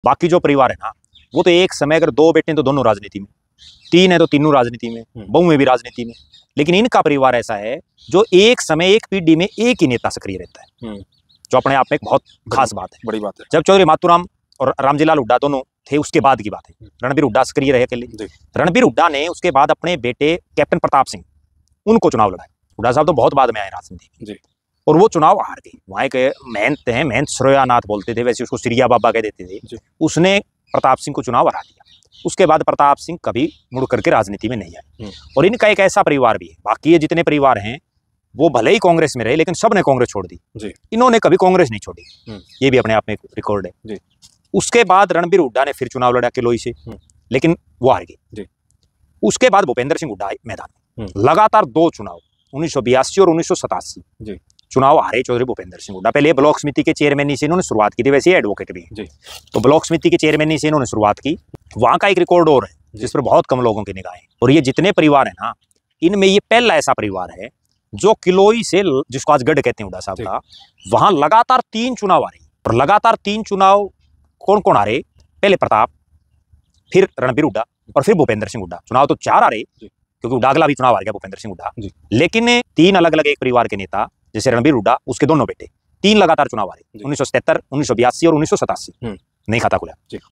बाकी जो परिवार है ना, वो तो एक समय अगर 2 बेटे हैं तो दोनों राजनीति में, 3 है तो तीनों राजनीति में, बहुएं भी राजनीति में। लेकिन इनका परिवार ऐसा है जो एक समय एक पीढ़ी में एक ही नेता सक्रिय रहता है, जो अपने आप में एक बहुत खास बात है, बड़ी बात है। जब चौधरी मातूराम और रामजी लाल हुड्डा दोनों थे उसके बाद की बात है। रणबीर हुड्डा सक्रिय रहे अकेले। रणबीर हुड्डा ने उसके बाद अपने बेटे कैप्टन प्रताप सिंह उनको चुनाव लड़ाए। हुड्डा साहब तो बहुत बाद में आए राजनीति में, और वो चुनाव हार गए। वहाँ एक महंत हैं, महंत श्रेयानाथ बोलते थे, वैसे उसको सिरिया बाबा कह देते थे। उसने प्रताप सिंह को चुनाव हरा दिया। उसके बाद प्रताप सिंह कभी मुड़ करके राजनीति में नहीं आए। और इनका एक ऐसा परिवार भी है, बाकी ये जितने परिवार हैं वो भले ही कांग्रेस में रहे लेकिन सब ने कांग्रेस छोड़ दी, इन्होंने कभी कांग्रेस नहीं छोड़ी। ये भी अपने आप में एक रिकॉर्ड है। उसके बाद रणबीर हुड्डा ने फिर चुनाव लड़ा किलोई से, लेकिन वो हार गए। उसके बाद भूपेंद्र सिंह हुड्डा मैदान में, लगातार 2 चुनाव 1982 और 1987 चुनाव हारे चौधरी भूपेंद्र सिंह हुड्डा। पहले ब्लॉक समिति के चेयरमैन से इन्होंने शुरुआत की थी, वैसे एडवोकेट भी हैं, तो ब्लॉक समिति के चेयरमैन से इन्होंने शुरुआत की। वहां का एक रिकॉर्ड और है जिस पर बहुत कम लोगों की निगाहें। और ये जितने परिवार है ना, इनमें ये पहला ऐसा परिवार है जो किलोई से, जिसको आज गढ़ कहते हैं हुड्डा साहब का, वहां लगातार 3 चुनाव आ रहे। और लगातार 3 चुनाव कौन कौन आ रहे? पहले प्रताप, फिर रणबीर हुड्डा और फिर भूपेंद्र सिंह हुड्डा। चुनाव तो 4 आ रहे क्योंकि हुड्डा अगला भी चुनाव आ गया भूपेंद्र सिंह हुड्डा, लेकिन 3 अलग अलग एक परिवार के नेता, जैसे रणबीर हुड्डा उसके दोनों बेटे, 3 लगातार चुनाव आ रहे, 1977, 1982 और 1987 नहीं खाता खुला।